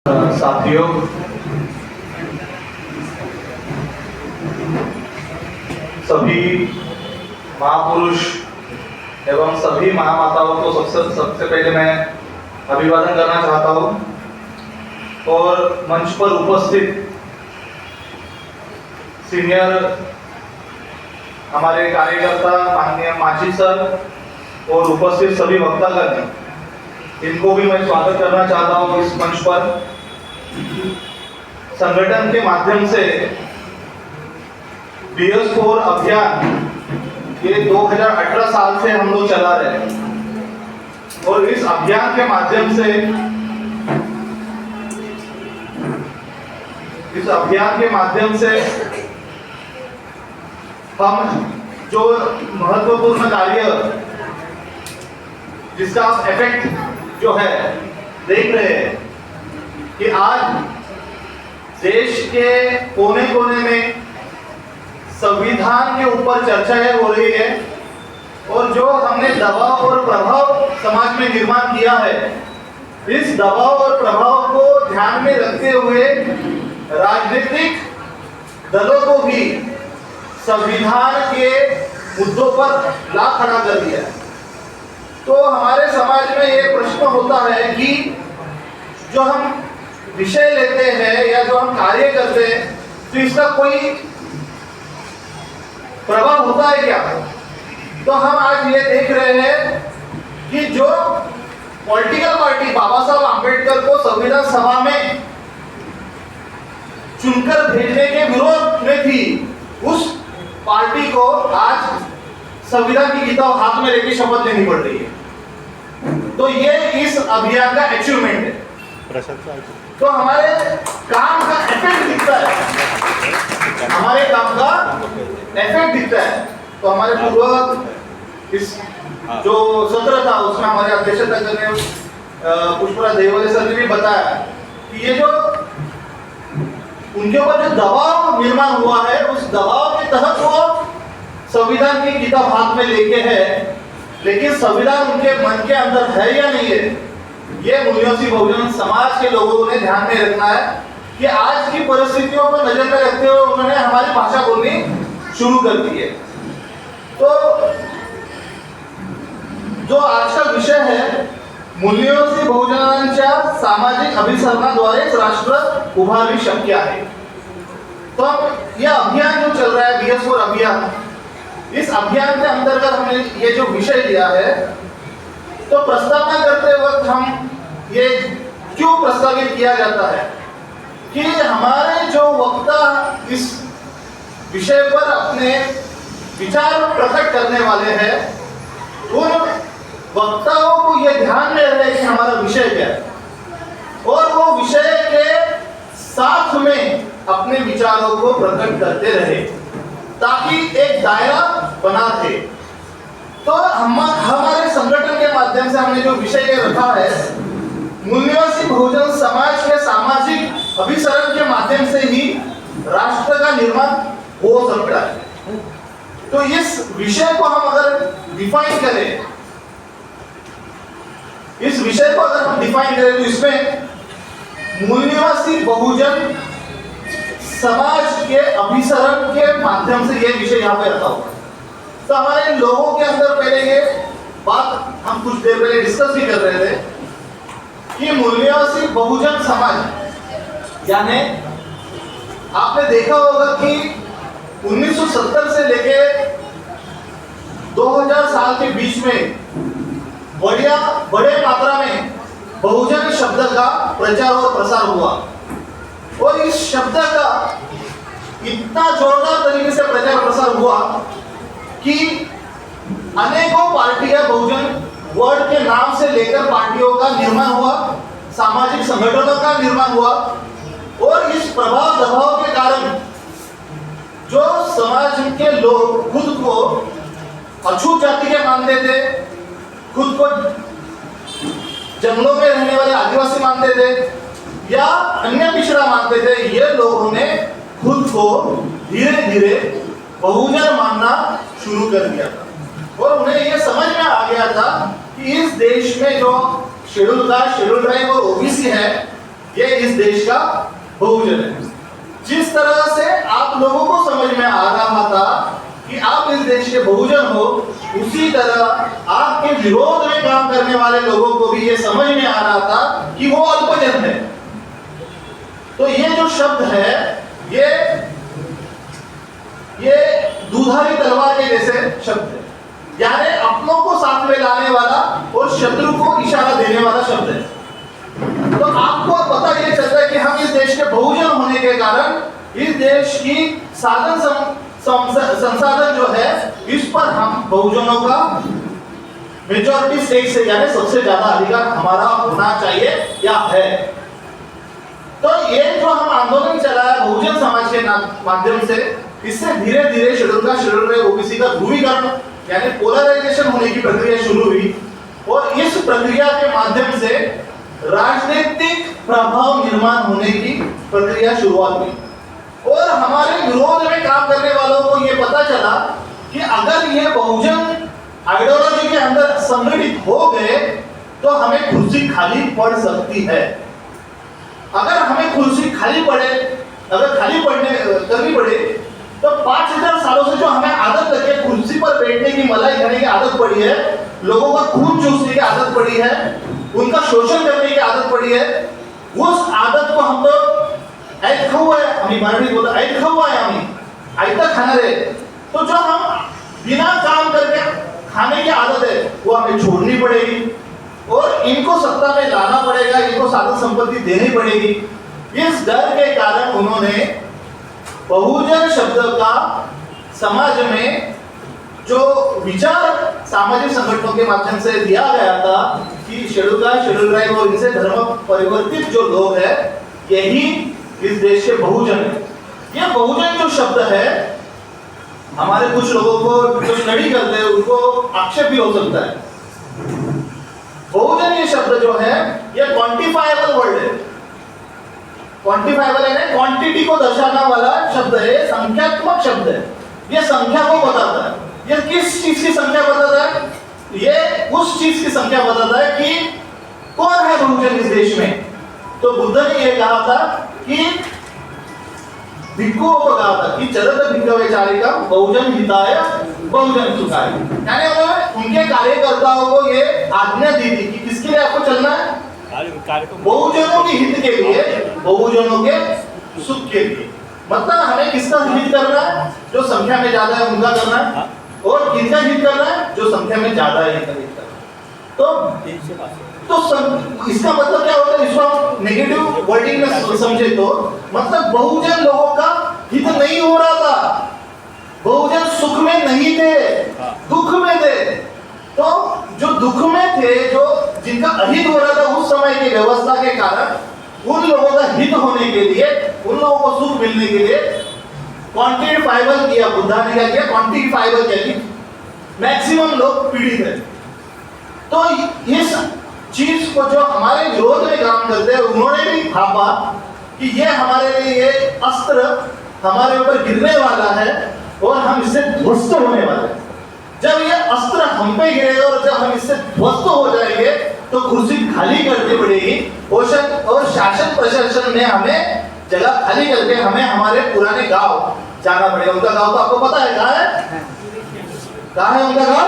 साथियों, सभी महापुरुष एवं सभी महामाताओं को सबसे पहले मैं अभिवादन करना चाहता हूं और मंच पर उपस्थित सीनियर हमारे कार्यकर्ता माननीय मांझी सर और उपस्थित सभी वक्तागण, इनको भी मैं स्वागत करना चाहता हूं इस मंच पर। संगठन के माध्यम से BS4 अभियान ये 2018 साल से हम लोग चला रहे हैं और इस अभियान के माध्यम से हम जो महत्वपूर्ण कार्य जिसका इफेक्ट जो है देख रहे हैं कि आज देश के कोने कोने में संविधान के ऊपर चर्चाएं हो रही है और जो हमने दबाव और प्रभाव समाज में निर्माण किया है, इस दबाव और प्रभाव को ध्यान में रखते हुए राजनीतिक दलों को भी संविधान के मुद्दों पर ला खड़ा कर दिया है। तो हमारे समाज में ये प्रश्न होता है कि जो हम विषय लेते हैं या जो हम कार्य करते हैं तो इसका कोई प्रभाव होता है क्या? तो हम आज ये देख रहे हैं कि जो पॉलिटिकल पार्टी बाबा साहब आंबेडकर को संविधान सभा में चुनकर भेजने के विरोध में थी, उस पार्टी को आज संविधान की किताब हाथ में लेकर शपथ लेनी पड़ रही है। तो ये इस अभियान का अचीवमेंट है। तो हमारे काम का इफेक्ट दिखता है, हमारे काम का इफेक्ट दिखता है। तो हमारे पूर्व इस जो सत्र था उसमें हमारे अध्यक्षता करने पुष्पराज देवले सर ने भी बताया कि ये जो उनके ऊपर जो दबाव निर्माण हुआ है, उस दबाव के तहत वो संविधान की किताब हाथ में लेके है, लेकिन संविधान उनके मन के अंदर है या नहीं है, ये मूल्यों बहुजन समाज के लोगों ने ध्यान में रखना है कि आज की परिस्थितियों को नजर में रखते हुए उन्होंने हमारी भाषा बोलनी शुरू कर दी है। तो जो आज का विषय है, मूल्यों बहुजनांच्या सामाजिक अभिसरणाद्वारे राष्ट्र उभारणी शक्य आहे। तो यह अभियान जो चल रहा है BS4 अभियान, इस अभियान के अंतर्गत हमने ये जो विषय लिया है, तो प्रस्तावना करते वक्त हम ये क्यों प्रस्तावित किया जाता है कि हमारे जो वक्ता इस विषय पर अपने विचार प्रकट करने वाले हैं, उन वक्ताओं को यह ध्यान में रहे कि हमारा विषय क्या है और वो विषय के साथ में अपने विचारों को प्रकट करते रहे ताकि एक दायरा बना थे। तो हमारे संगठन के माध्यम से हमने जो विषय रखा है, मूल्यवासी बहुजन समाज के सामाजिक अभिसरण के माध्यम से ही राष्ट्र का निर्माण हो सकता है। तो इस विषय को हम अगर डिफाइन करें, तो इसमें मूल्यवासी बहुजन समाज के अभिसरण के माध्यम से यह विषय यहाँ पे रखा हुआ है। तो हमारे लोगों के अंदर पहले ये बात हम कुछ देर पहले डिस्कस भी कर रहे थे कि मूल्यवासी बहुजन समाज, यानी आपने देखा होगा कि 1970 से लेके 2000 साल के बीच में बड़े मात्रा में बहुजन शब्द का प्रचार और प्रसार हुआ और इस शब्द का इतना जोरदार तरीके से प्रचार प्रसार हुआ कि अनेकों पार्टियां बहुजन वर्ड के नाम से लेकर पार्टियों का निर्माण हुआ, सामाजिक संगठनों का निर्माण हुआ और इस प्रभाव दबाव के कारण जो समाज के लोग खुद को अछूत जाति के मानते थे, खुद को जंगलों में रहने वाले आदिवासी मानते थे या अन्य पिछड़ा मानते थे, ये लोगों ने खुद को धीरे धीरे बहुजन मानना शुरू कर दिया था और उन्हें यह समझ में आ गया था कि इस देश में जो शेड्यूल कास्ट, शेड्यूल ट्राइब और ओबीसी है, ये इस देश का बहुजन है। जिस तरह से आप लोगों को समझ में आ रहा था कि आप इस देश के बहुजन हो, उसी तरह आपके विरोध में काम करने वाले लोगों को भी ये समझ में आ रहा था कि वो अल्पजन है। तो ये जो शब्द है ये दूधारी तलवार के जैसे शब्द है, यानी अपनों को साथ में लाने वाला और शत्रु को इशारा देने वाला शब्द है। तो आपको पता ये चल रहा है कि हम इस देश के बहुजन होने के कारण इस देश की संसाधन जो है इस पर हम बहुजनों का मेजॉरिटी स्टेक से यानी सबसे ज्यादा अधिकार हमारा होना चाहिए या है। तो ये जो हम आंदोलन चलाया बहुजन समाज के माध्यम से, इससे धीरे धीरे शेड्यूल ओबीसी का ध्रुवीकरण यानी पोलराइजेशन होने की प्रक्रिया शुरू हुई और इस प्रक्रिया के माध्यम से राजनीतिक प्रभाव निर्माण होने की प्रक्रिया शुरुआत हुई और हमारे विरोध में काम करने वालों को यह पता चला कि अगर ये बहुजन आइडियोलॉजी के अंदर संगठित हो गए तो हमें कुर्सी खाली पड़ सकती है। अगर हमें कुर्सी खाली पड़े, अगर खाली करनी पड़े तो 5000 सालों से जो हमें आदत लगी है कुर्सी पर बैठने की, मलाई खाने की आदत पड़ी है, लोगों का खून चूसने की आदत पड़ी है, उनका शोषण करने की आदत पड़ी है, उस आदत को हम तो ऐड खाऊआ है, हमें मराठी बोलते ऐड खाऊआ है, हमें आइता खाना रहे। तो जो हम बिना काम करके खाने की आदत है वो हमें छोड़नी पड़ेगी और इनको सत्ता में लाना पड़ेगा, इनको साधन संपत्ति देनी पड़ेगी। इस डर के कारण उन्होंने बहुजन शब्द का समाज में जो विचार सामाजिक संगठनों के माध्यम से दिया गया था कि शेड्यूल कास्ट, शेड्यूल ट्राइब और इनसे धर्म परिवर्तित जो लोग हैं यही इस देश के बहुजन है। ये बहुजन जो शब्द है हमारे कुछ लोगों को जो स्टडी करते हैं उनको आक्षेप भी हो सकता है। बहुजन ये शब्द जो है ये क्वांटिफाइबल वर्ड है। क्वांटिफाइबल है ना, क्वांटिटी को दर्शाने वाला शब्द है, संख्यात्मक शब्द है। ये संख्या को बताता है। ये किस चीज की संख्या बताता है? ये उस चीज की संख्या बताता है कि कौन है बहुजन इस देश में। तो बुद्ध ने ये कहा था कि भिक्खुओं को कहा था कि चरत भिक्खवे चारिका बहुजन हिताय बहुजन सुखाय, यानी उन्होंने उनके कार्यकर्ताओं को ये आज्ञा दी थी कि किसके लिए आपको चलना है? बहुजनों के हित के लिए, बहुजनों के सुख के लिए। मतलब हमें किसका हित करना है? जो संख्या में ज्यादा है उनका करना है और किसका हित करना है? जो संख्या में ज्यादा है इनका हित करना है। तो इसका मतलब क्या होता है? इसको हम नेगेटिव वर्डिंग में समझे तो मतलब बहुजन लोगों का हित नहीं हो रहा था, बहुजन सुख में नहीं थे, दुख में थे। तो जो दुख में थे, जो जिनका अहित हो रहा था उस समय की व्यवस्था के कारण, उन लोगों का हित होने के लिए, उन लोगों को सुख मिलने के लिए क्वांटिफाइबल किया। बुद्धा ने क्या किया? क्वांटिफाइबल किया कि मैक्सिमम लोग पीड़ित है। तो इस चीज को जो हमारे विरोध में काम करते हैं उन्होंने भी भापा कि ये हमारे लिए ये अस्त्र हमारे ऊपर गिरने वाला है और हम इससे ध्वस्त होने वाले हैं। जब ये अस्त्र हम पे गिरेगा और जब हम इससे ध्वस्त हो जाएंगे तो कुर्सी खाली करनी पड़ेगी और शासन प्रशासन में हमें जगह खाली करके हमें हमारे पुराने गांव जाना पड़ेगा। उनका गांव तो आपको पता है कहाँ है? कहाँ है उनका गांव?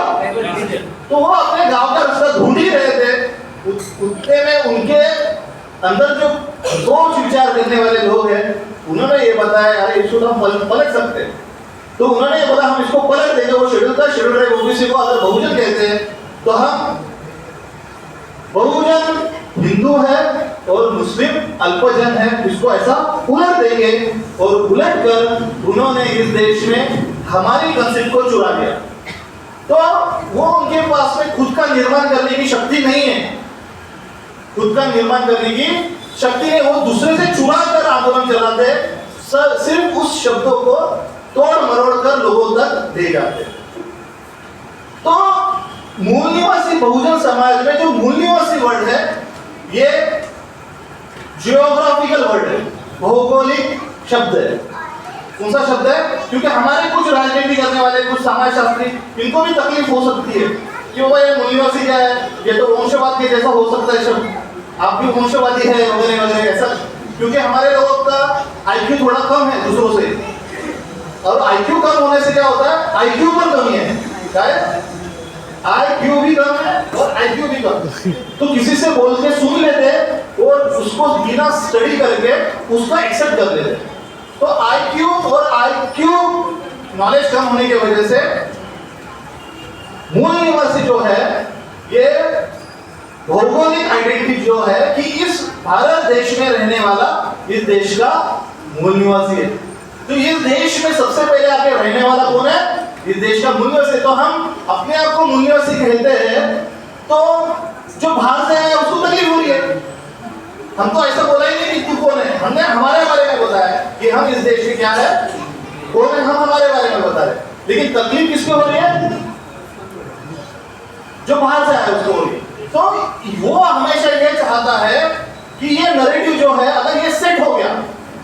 तो वो अपने गांव का रास्ता ढूंढ ही रहे थे। उतने में उनके अंदर जो सोच विचार करने वाले लोग हैं उन्होंने ये बताया अरे इसको हम पलट सकते हैं। तो उन्होंने ये बोला हम इसको पलट देंगे। वो शेड्यूल का शेड्यूल ट्राइब ओबीसी को अगर बहुजन कहते हैं तो हम बहुजन हिंदू है और मुस्लिम अल्पजन है, इसको ऐसा उलट देंगे। और उलट कर उन्होंने इस देश में हमारी कंसेप्ट को चुरा लिया। तो वो उनके पास में खुद का निर्माण करने की शक्ति नहीं है, खुद का निर्माण करने की शक्ति नहीं। वो दूसरे से चुरा कर आंदोलन चलाते, सिर्फ उस शब्दों को तोड़ मरोड़ कर लोगों तक दे जाते। तो मूल निवासी बहुजन समाज में जो मूल निवासी वर्ड है ये जियोग्राफिकल वर्ड है, भौगोलिक शब्द है। कौन सा शब्द है? क्योंकि हमारे कुछ राजनीति करने वाले, कुछ समाजशास्त्री, इनको भी तकलीफ हो सकती है कि वो ये मूल निवासी क्या है, ये तो वंशवाद के जैसा हो सकता है शब्द। आप भी वंशवादी है वगैरह वगैरह ऐसा, क्योंकि हमारे लोगों का आईक्यू थोड़ा कम है दूसरों से, और आईक्यू कम होने से क्या होता है, आईक्यू पर कमी है, शायद आईक्यू भी कम है और आईक्यू भी कम, तो किसी से बोल के सुन लेते और उसको बिना स्टडी करके उसको एक्सेप्ट कर लेते। तो आईक्यू और आईक्यू नॉलेज कम होने की वजह से मूल निवासी जो है ये भौगोलिक आइडेंटिटी जो है कि इस भारत देश में रहने वाला इस देश का मूल निवासी है। तो इस देश में सबसे पहले आके रहने वाला कौन है, इस देश का मूल निवासी। तो हम अपने आप को मूल निवासी कहते हैं, तो जो बाहर से आया उसको तकलीफ हो रही है। हम तो ऐसा बोला ही नहीं कि तू कौन है, हमने हमारे बारे में बताया कि हम इस देश के क्या है, कौन है, हम हमारे बारे में बता रहे, लेकिन तकलीफ किसको हो रही है, जो बाहर से आया उसको हो रही है। तो वो हमेशा ये चाहता है कि ये नैरेटिव जो है अगर ये सेट हो गया,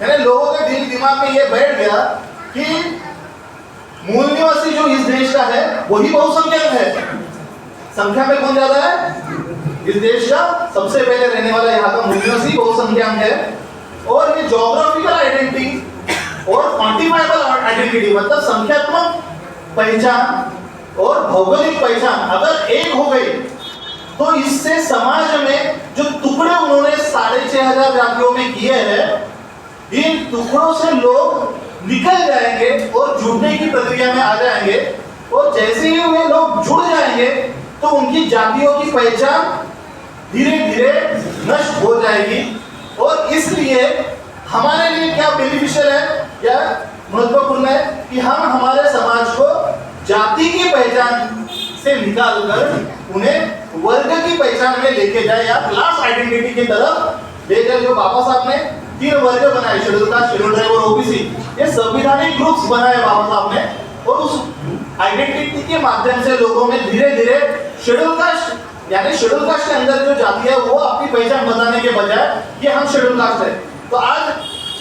यानी लोगों के दिल दिमाग में ये बैठ गया कि मूल निवासी जो इस देश का है वही बहुसंख्यक है, संख्या में कौन ज्यादा है, इस देश का सबसे पहले रहने वाला यहाँ का मूल निवासी बहुसंख्यक है। और ये ज्योग्राफिकल आइडेंटिटी और क्वांटिफाइबल आइडेंटिटी मतलब संख्यात्मक पहचान और भौगोलिक पहचान अगर एक हो गई तो इससे समाज में जो टुकड़े उन्होंने 6500 जातियों में किए हैं, इन टुकड़ों से लोग निकल जाएंगे और जुड़ने की प्रक्रिया में आ जाएंगे, और जैसे ही वे लोग जुड़ जाएंगे तो उनकी जातियों की पहचान धीरे धीरे नष्ट हो जाएगी। और इसलिए हमारे लिए क्या बेनिफिशियल है या महत्वपूर्ण है कि हम हमारे समाज को जाति की पहचान से निकालकर उन्हें वर्ग की पहचान में लेके जाए या क्लास आइडेंटिटी की तरफ ले जाए। जो बाबा साहब ने 3 वर्ग बनाए, शेड्यूल कास्ट, शेड्यूल ट्राइब और ओबीसी, ये संवैधानिक ग्रुप्स बनाए बाबा साहब ने, और उस आइडेंटिटी के माध्यम से लोगों में धीरे धीरे शेड्यूल कास्ट यानी शेड्यूल कास्ट के अंदर जो जाति है वो अपनी पहचान बताने के बजाय ये हम शेड्यूल कास्ट है, तो आज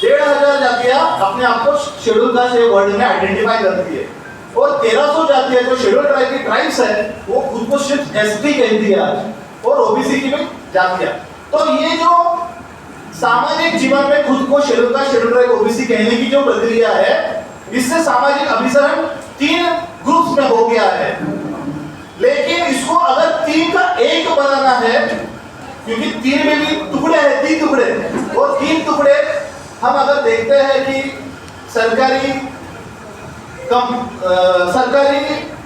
1500 जातियां अपने आप को शेड्यूल कास्ट वर्ड में आइडेंटिफाई करती है, और 1300 जातियां जो शेड्यूल ट्राइब की ट्राइब्स है वो खुद को सिर्फ एसटी कहती है आज, और ओबीसी की भी जातियां। तो ये जो सामाजिक जीवन में खुद को schedule caste, schedule tribe, OBC कहने की जो प्रक्रिया है, इससे सामाजिक अभिसरण 3 ग्रुप्स में हो गया है। लेकिन इसको अगर 3 का एक बनाना है, क्योंकि 3 में भी टुकड़े हैं, 3 टुकड़े, और 3 टुकड़े हम अगर देखते हैं कि सरकारी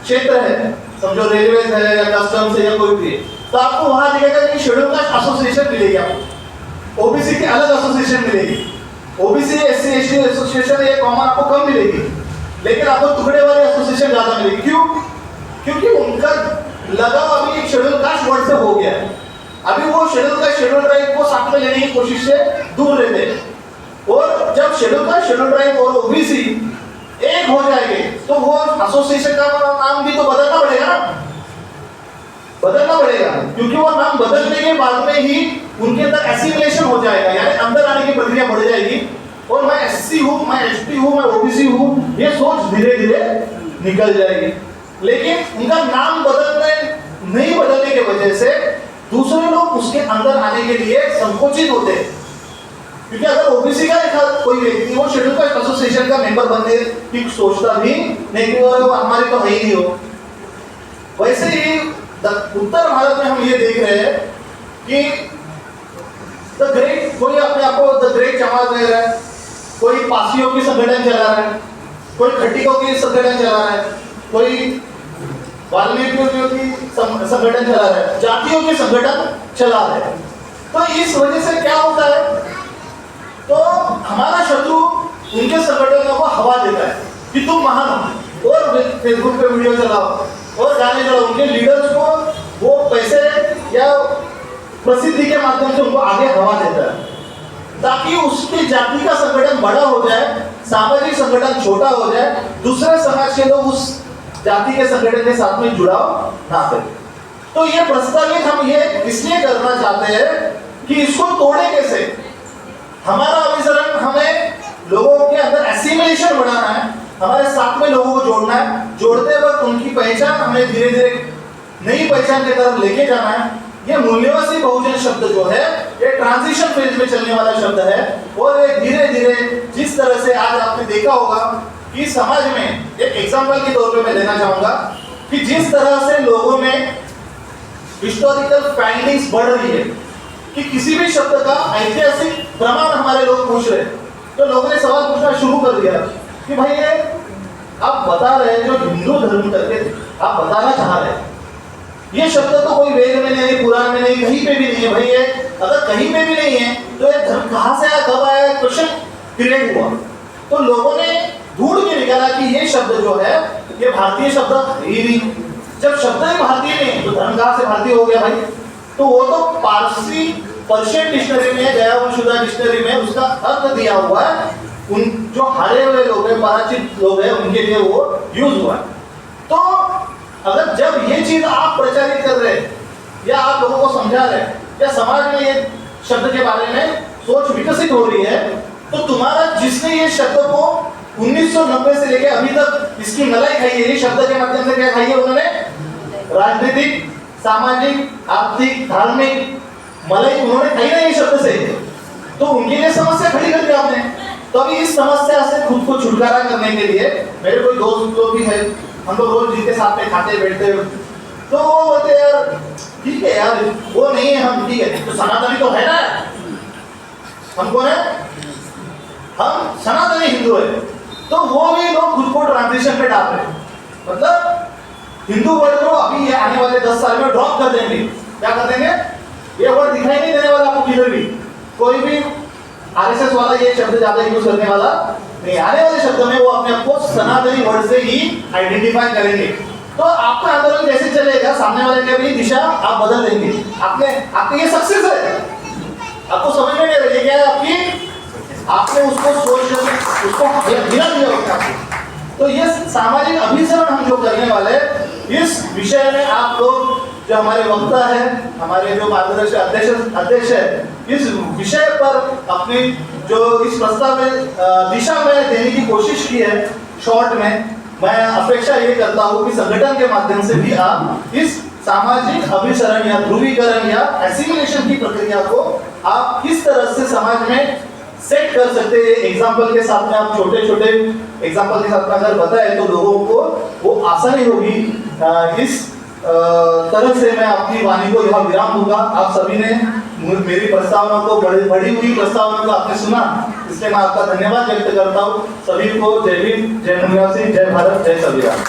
क्षेत्र है, समझो रेलवे है या कस्टम्स है या कोई भी, तो आपको वहां दिखेगा कि शेड्यूल कास्ट एसोसिएशन मिलेगी, आपको ओबीसी की अलग एसोसिएशन मिलेगी, ओबीसी एससी एसटी एसोसिएशन ये कॉमन आपको कम मिलेगी, लेकिन आपको टुकड़े वाले एसोसिएशन ज्यादा मिलेगी। क्यों? क्योंकि उनका लगाव अभी एक शेड्यूल कास्ट वर्ड से हो गया है। अभी वो शेड्यूल कास्ट, शेड्यूल ट्राइब को साथ में लेने की कोशिश से दूर रहते हैं, और जब शेड्यूल कास्ट, शेड्यूल ट्राइब और ओबीसी एक हो जाएंगे तो वो एसोसिएशन का नाम भी तो बदलना पड़ेगा ना, बदलना पड़ेगा, क्योंकि वो नाम बदलने के बाद में ही उनके अंदर एसिमिलेशन हो जाएगा, यानी अंदर आने की प्रक्रिया बढ़ जाएगी, और मैं एससी हूं, मैं एसटी हूं, मैं ओबीसी हूं, ये सोच धीरे धीरे निकल जाएगी। लेकिन उनका नाम नहीं बदलने की वजह से दूसरे लोग उसके अंदर आने के लिए संकोचित होते हैं, क्योंकि अगर ओबीसी का कोई व्यक्ति वो शेड्यूल कास्ट एसोसिएशन का मेंबर बनने की सोचता भी नहीं कि वो हमारे तो है ही नहीं हो। वैसे ही उत्तर भारत में हम ये देख रहे हैं कि द ग्रेट, कोई अपने आप को द ग्रेट जमात कह रहा है, कोई पासियों की संगठन चला रहा है, कोई खट्टिकों की संगठन चला रहा है, कोई वाल्मीकियों की संगठन चला रहा है, जातियों के संगठन चला रहे हैं। तो इस वजह से क्या होता है, तो हमारा शत्रु उनके संगठनों को हवा देता है कि तुम महान हो, और फेसबुक पे वीडियो चलाओ और गाने चलाओ, उनके लीडर्स को वो पैसे या प्रसिद्धि के माध्यम से उनको आगे हवा देता है, ताकि उसकी जाति का संगठन बड़ा हो जाए, सामाजिक संगठन छोटा हो जाए, दूसरे समाज के लोग उस जाति के संगठन के साथ में जुड़ाव ना करें। तो ये प्रस्तावित हम ये इसलिए करना चाहते हैं कि इसको तोड़े कैसे। हमारा अभिसरण, हमें लोगों के अंदर एसिमिलेशन बढ़ाना है, हमारे साथ में लोगों को जोड़ना है, जोड़ते वक्त उनकी पहचान हमें धीरे धीरे नई पहचान की तरफ लेके जाना है। ये मूल्यों से बहुजन शब्द जो है ये ट्रांजिशन फेज में चलने वाला शब्द है और ये धीरे धीरे जिस तरह से आज आपने देखा होगा कि समाज में, एक एग्जांपल के तौर पे मैं देना चाहूंगा कि जिस तरह से लोगों में हिस्टोरिकल फाइंडिंग्स बढ़ रही है कि किसी भी शब्द का ऐतिहासिक प्रमाण हमारे लोग पूछ रहे, तो लोगों ने सवाल पूछना शुरू कर दिया कि भाई ये आप बता रहे हैं जो हिंदू धर्म करके आप बताना चाह रहे हैं, ये शब्द तो कोई वेद में नहीं, पुराण में नहीं, कहीं पे भी नहीं है। भाई ये अगर कहीं पे भी नहीं है तो ये धर्म कहाँ से आया, कब आया, क्वेश्चन क्रिएट हुआ। तो लोगों ने ढूंढ के निकाला कि ये शब्द जो है ये भारतीय शब्द ही नहीं। जब शब्द ही भारतीय नहीं तो धर्म कहाँ से भारतीय हो गया भाई? तो वो तो पारसी पर्शियन डिक्शनरी में, गयावंशुदा डिक्शनरी में उसका अर्थ दिया हुआ है, उन जो हारे हुए लोग हैं, पराचित लोग हैं, उनके लिए वो यूज हुआ है। तो अगर जब ये चीज आप प्रचारित कर रहे हैं या आप लोगों को समझा रहे हैं या समाज में ये शब्द के बारे में सोच विकसित हो रही है, तो तुम्हारा जिसने ये शब्द को 1990 से लेकर अभी तक इसकी मलाई खाई है, ये शब्द के माध्यम से क्या खाई है उन्होंने? राजनीतिक, सामाजिक, आर्थिक, धार्मिक मलाई उन्होंने खाई ना ये शब्द से, तो उनके लिए समस्या खड़ी कर दी आपने। तो अभी इस समस्या से खुद को छुटकारा करने के लिए मेरे कोई दोस्त लोग भी है, हम लोग रोज जिनके साथ में खाते बैठते, तो वो बोलते यार ठीक है यार वो नहीं है, हम ठीक है तो सनातनी तो है ना, हम कौन है? हम सनातनी हिंदू है। तो वो भी लोग खुद को ट्रांजिशन पे डाल रहे हैं, मतलब हिंदू वर्ड को अभी ये आने वाले 10 साल में ड्रॉप कर देंगे। क्या कर देंगे? ये वर्ड दिखाई नहीं देने वाला आपको किधर भी, कोई भी आरएसएस वाला ये शब्द ज्यादा यूज करने वाला नहीं। आने वाले शब्द में वो अपने आप को सनातनी वर्ड से ही आइडेंटिफाई करेंगे। तो आपका आंदोलन कैसे चलेगा? सामने वाले के भी दिशा आप बदल देंगे। आपने ये सक्सेस है, आपको समझ में नहीं आ रहा है क्या है आपने उसको सोच उसको गिरा दिया होता है। तो ये सामाजिक अभिसरण हम जो करने वाले इस विषय में आप लोग जो हमारे वक्ता है, हमारे जो मार्गदर्शक अध्यक्ष है, इस विषय पर अपनी जो इस प्रस्ताव में दिशा में देने की कोशिश की है शॉर्ट में, मैं अपेक्षा ये करता हूँ कि संगठन के माध्यम से भी आप इस सामाजिक अभिसरण या ध्रुवीकरण या एसिमिलेशन की प्रक्रिया को आप किस तरह से समाज में सेट कर सकते हैं। एग्जाम्पल के साथ में आप छोटे छोटे एग्जाम्पल के साथ में अगर बताएं तो लोगों को वो आसानी होगी। इस तरह से मैं अपनी वाणी को यहाँ विराम दूंगा। आप सभी ने मेरी प्रस्तावना को बढ़ी हुई प्रस्तावना को आपने सुना, इसलिए मैं आपका धन्यवाद व्यक्त करता हूँ। सभी को जय भीम, जय निवासी, जय भारत, जय संविधान।